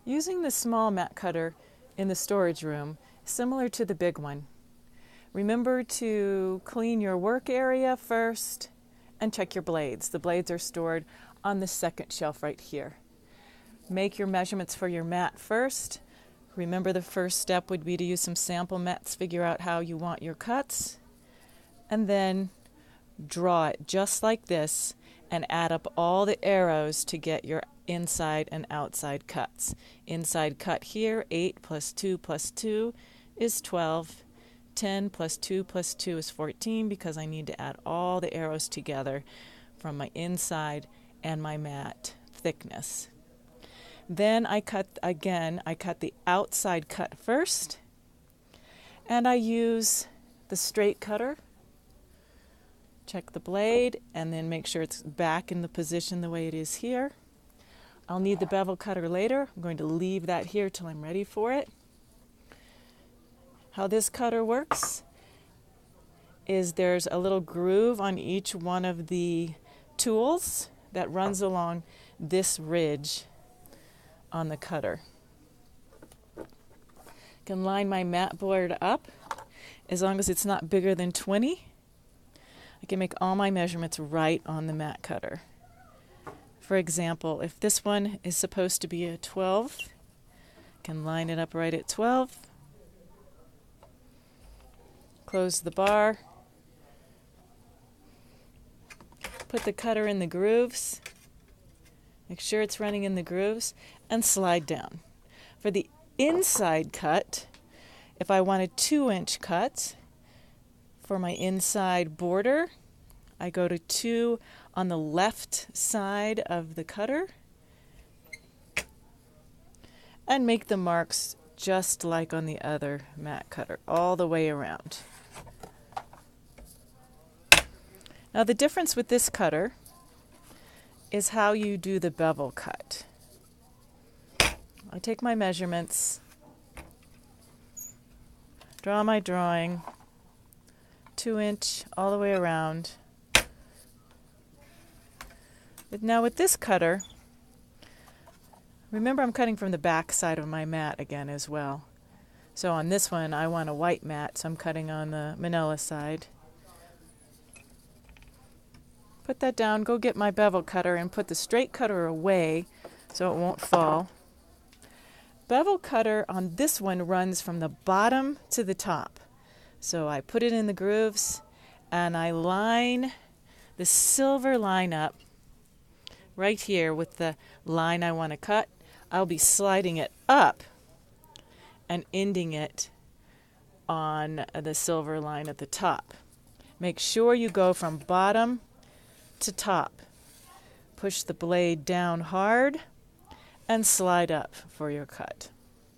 Using the small mat cutter in the storage room, similar to the big one, remember to clean your work area first and check your blades. The blades are stored on the second shelf right here. Make your measurements for your mat first. Remember, the first step would be to use some sample mats, figure out how you want your cuts, and then draw it just like this and add up all the arrows to get your inside and outside cuts. Inside cut here, 8 plus 2 plus 2 is 12. 10 plus 2 plus 2 is 14 because I need to add all the arrows together from my inside and my mat thickness. Then I cut the outside cut first, and I use the straight cutter. Check the blade and then make sure it's back in the position the way it is here. I'll need the bevel cutter later. I'm going to leave that here till I'm ready for it. How this cutter works is there's a little groove on each one of the tools that runs along this ridge on the cutter. I can line my mat board up as long as it's not bigger than 20. I can make all my measurements right on the mat cutter. For example, if this one is supposed to be a 12, I can line it up right at 12. Close the bar. Put the cutter in the grooves. Make sure it's running in the grooves and slide down. For the inside cut, if I want a 2-inch cut for my inside border, I go to 2 on the left side of the cutter and make the marks just like on the other mat cutter, all the way around. Now the difference with this cutter is how you do the bevel cut. I take my measurements, draw my drawing, 2-inch all the way around. But now with this cutter, remember I'm cutting from the back side of my mat again as well. So on this one I want a white mat, so I'm cutting on the manila side. Put that down, go get my bevel cutter and put the straight cutter away so it won't fall. Bevel cutter on this one runs from the bottom to the top. So I put it in the grooves and I line the silver line up right here with the line I want to cut. I'll be sliding it up and ending it on the silver line at the top. Make sure you go from bottom to top. Push the blade down hard and slide up for your cut.